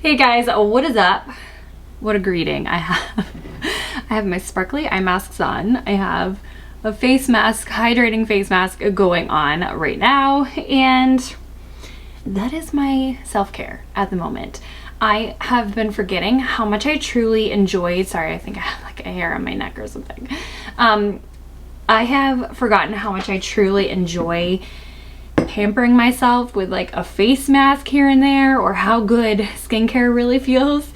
Hey guys, what is up? What a greeting. I have my sparkly eye masks on. I have a face mask, hydrating face mask going on right now, and that is my self-care at the moment. I have been forgetting how much I truly enjoyed, sorry, I think I have like a hair on my neck or something. I have forgotten how much I truly enjoy pampering myself with like a face mask here and there, or how good skincare really feels,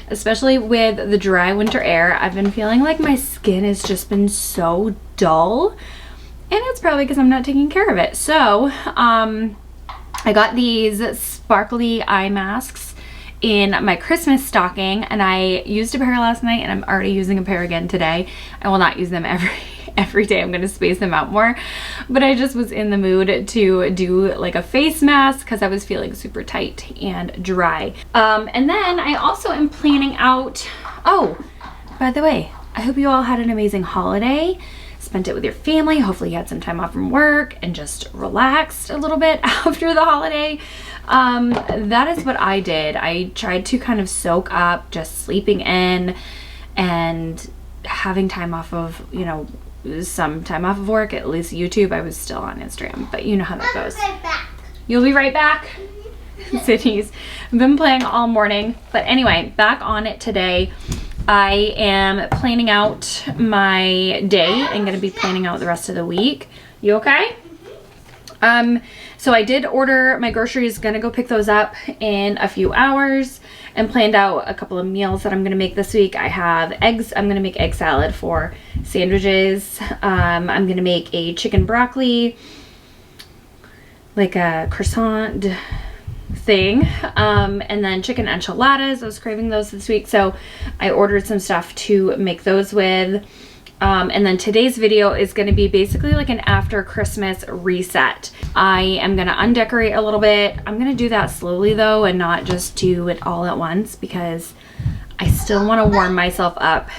especially with the dry winter air. I've been feeling like my skin has just been so dull, and it's probably because I'm not taking care of it. So I got these sparkly eye masks in my Christmas stocking, and I used a pair last night and I'm already using a pair again today. I will not use them every day. I'm going to space them out more, but I just was in the mood to do like a face mask because I was feeling super tight and dry. And then I also am planning out, oh, by the way, I hope you all had an amazing holiday, spent it with your family. Hopefully you had some time off from work and just relaxed a little bit after the holiday. That is what I did. I tried to kind of soak up just sleeping in and having time off of, you know, some time off of work, at least YouTube. I was still on Instagram, but you know how that goes. I'll be right back. You'll be right back? Sydney's been playing all morning. But anyway, back on it today. I am planning out my day. I'm going to be planning out the rest of the week. You okay? So I did order my groceries, gonna go pick those up in a few hours, and planned out a couple of meals that I'm gonna make this week. I have eggs. I'm gonna make egg salad for sandwiches. I'm gonna make a chicken broccoli, like a crescent thing, and then chicken enchiladas. I was craving those this week, so I ordered some stuff to make those with. And then today's video is going to be basically like an after Christmas reset. I am going to undecorate a little bit. I'm going to do that slowly though, and not just do it all at once, because I still want to warm myself up.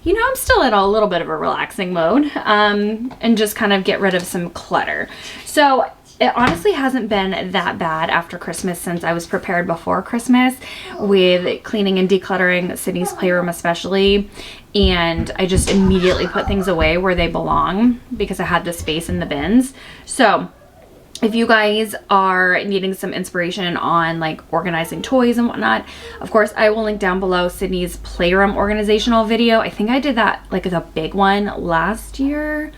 You know, I'm still in a little bit of a relaxing mode, and just kind of get rid of some clutter. So it honestly hasn't been that bad after Christmas since I was prepared before Christmas with cleaning and decluttering Sydney's playroom especially. And I just immediately put things away where they belong because I had the space in the bins. So if you guys are needing some inspiration on like organizing toys and whatnot, of course, I will link down below Sydney's playroom organizational video. I think I did that like the big one last year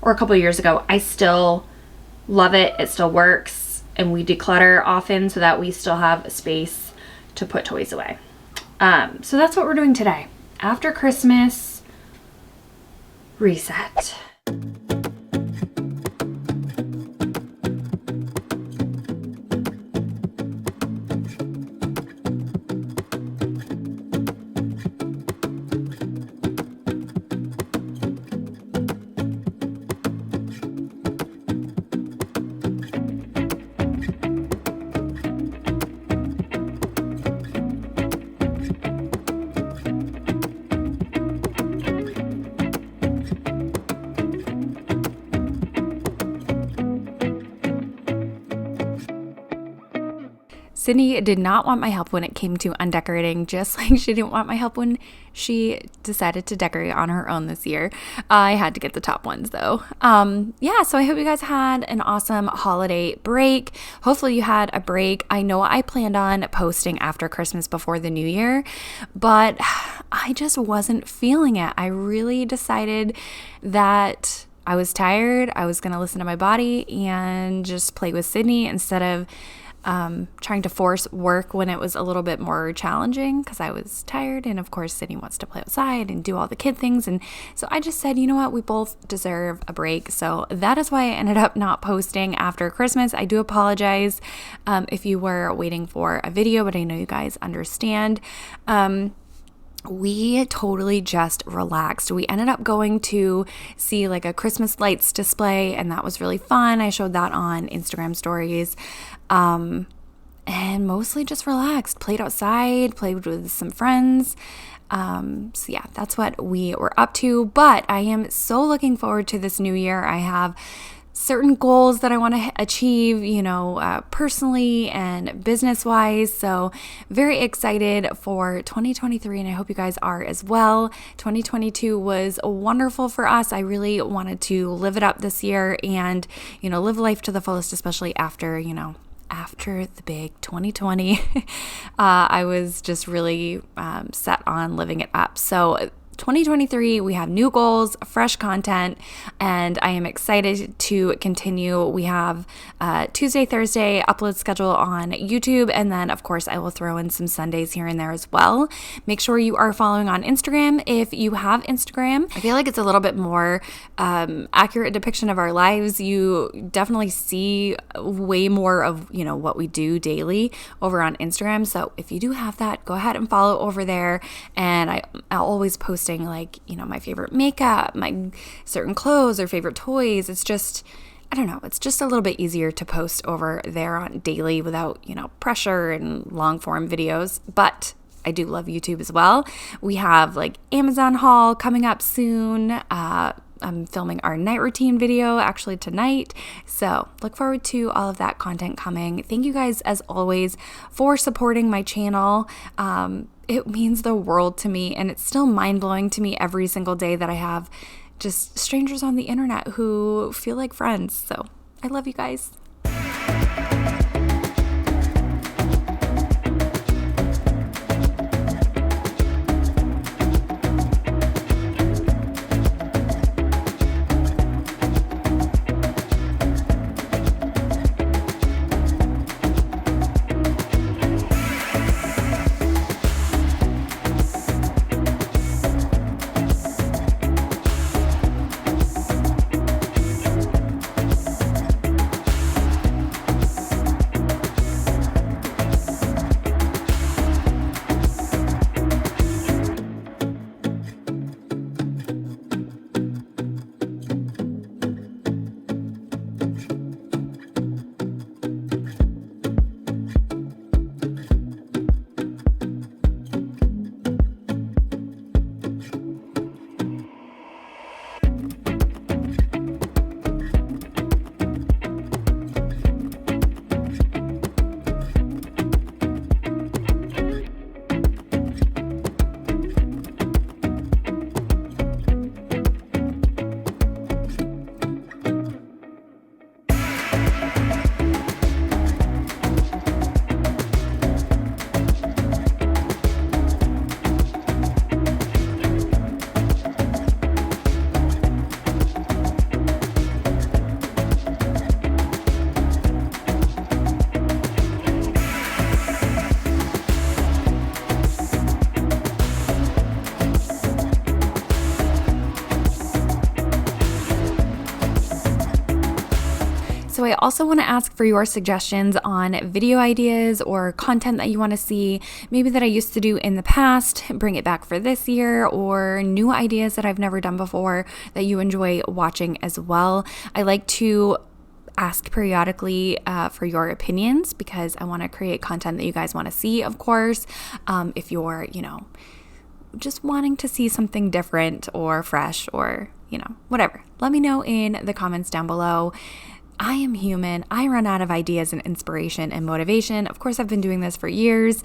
or a couple of years ago. I still love it. It still works, and we declutter often so that we still have space to put toys away. So that's what we're doing today. After Christmas reset. Sydney did not want my help when it came to undecorating, just like she didn't want my help when she decided to decorate on her own this year. I had to get the top ones though. Yeah, so I hope you guys had an awesome holiday break. Hopefully you had a break. I know I planned on posting after Christmas before the new year, but I just wasn't feeling it. I really decided that I was tired. I was going to listen to my body and just play with Sydney instead of trying to force work when it was a little bit more challenging because I was tired, and of course Sydney wants to play outside and do all the kid things, and so I just said, you know what, we both deserve a break. So that is why I ended up not posting after Christmas. I do apologize if you were waiting for a video, but I know you guys understand. We totally just relaxed. We ended up going to see like a Christmas lights display, and that was really fun. I showed that on Instagram stories. And mostly just relaxed, played outside, played with some friends. So yeah, that's what we were up to. But I am so looking forward to this new year. I have certain goals that I want to achieve, personally and business-wise. So very excited for 2023, and I hope you guys are as well. 2022 was wonderful for us. I really wanted to live it up this year and, live life to the fullest, especially after the big 2020. I was just really set on living it up. So 2023, we have new goals, fresh content, and I am excited to continue. We have Tuesday, Thursday upload schedule on YouTube, and then of course I will throw in some Sundays here and there as well. Make sure you are following on Instagram if you have Instagram. I feel like it's a little bit more accurate depiction of our lives. You definitely see way more of what we do daily over on Instagram. So if you do have that, go ahead and follow over there. And I'll always posting my favorite makeup, my certain clothes or favorite toys. It's just, I don't know, it's just a little bit easier to post over there on daily without, pressure and long form videos. But I do love YouTube as well. We have Amazon haul coming up soon. I'm filming our night routine video actually tonight. So look forward to all of that content coming. Thank you guys as always for supporting my channel. It means the world to me, and it's still mind-blowing to me every single day that I have just strangers on the internet who feel like friends. So I love you guys. So I also want to ask for your suggestions on video ideas or content that you want to see, maybe that I used to do in the past, bring it back for this year, or new ideas that I've never done before that you enjoy watching as well. I like to ask periodically for your opinions because I want to create content that you guys want to see, of course. If you're, just wanting to see something different or fresh or, whatever, let me know in the comments down below. I am human. I run out of ideas and inspiration and motivation. Of course, I've been doing this for years,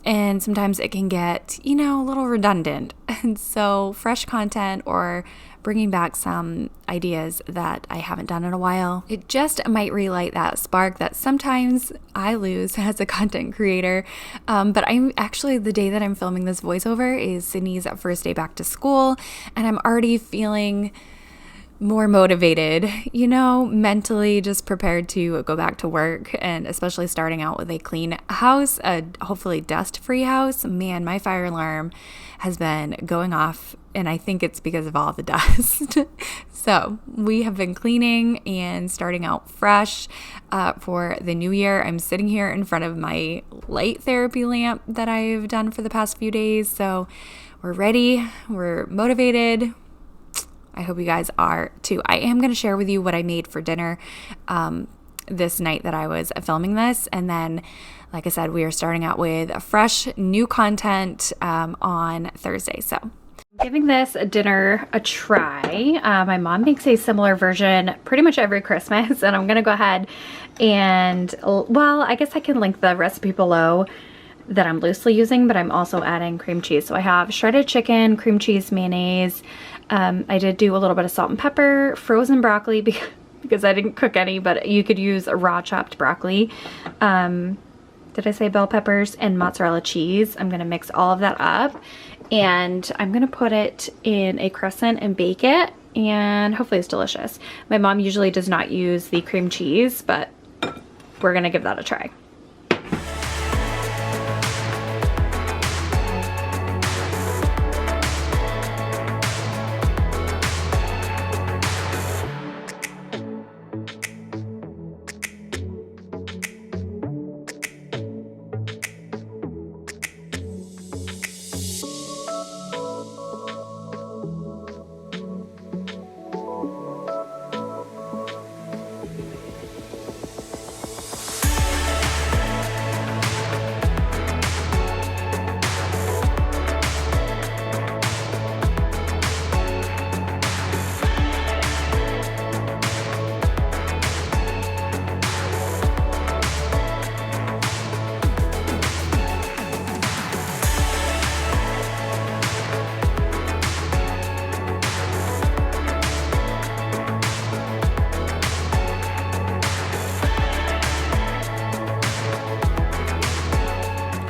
and sometimes it can get, a little redundant. And so fresh content or bringing back some ideas that I haven't done in a while, it just might relight that spark that sometimes I lose as a content creator. But I'm actually, the day that I'm filming this voiceover is Sydney's first day back to school, and I'm already feeling more motivated, mentally just prepared to go back to work, and especially starting out with a clean house, a hopefully dust-free house. Man, my fire alarm has been going off, and I think it's because of all the dust. So we have been cleaning and starting out fresh for the new year. I'm sitting here in front of my light therapy lamp that I've done for the past few days. So we're ready, we're motivated. I hope you guys are too. I am going to share with you what I made for dinner this night that I was filming this. And then, like I said, we are starting out with a fresh new content on Thursday. So Giving this dinner a try. My mom makes a similar version pretty much every Christmas, and I'm gonna go ahead and, well, I guess I can link the recipe below that I'm loosely using, but I'm also adding cream cheese. So I have shredded chicken, cream cheese, mayonnaise. I did do a little bit of salt and pepper, frozen broccoli because I didn't cook any, but you could use raw chopped broccoli. Did I say bell peppers and mozzarella cheese? I'm gonna mix all of that up and I'm gonna put it in a crescent and bake it, and hopefully it's delicious. My mom usually does not use the cream cheese, but we're gonna give that a try.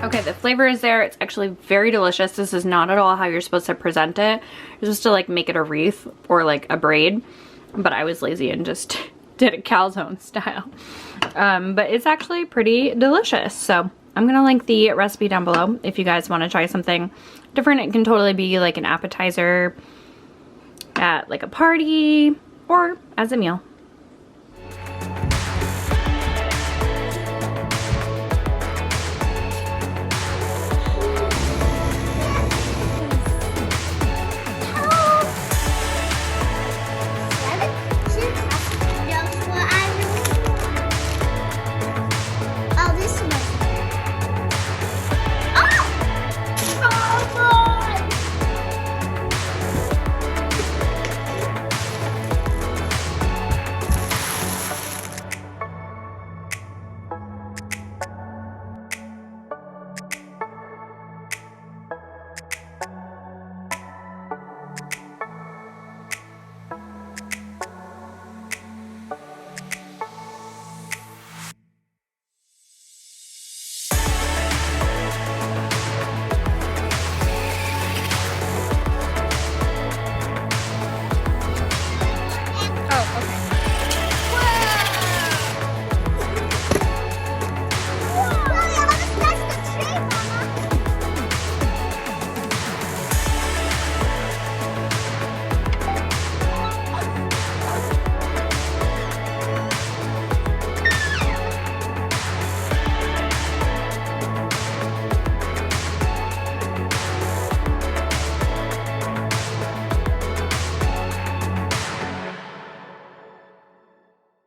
Okay, the flavor is there. It's actually very delicious. This is not at all how you're supposed to present it. You're supposed to like make it a wreath or like a braid, but I was lazy and just did it calzone style. But it's actually pretty delicious. So I'm gonna link the recipe down below if you guys want to try something different. It can totally be like an appetizer at like a party or as a meal.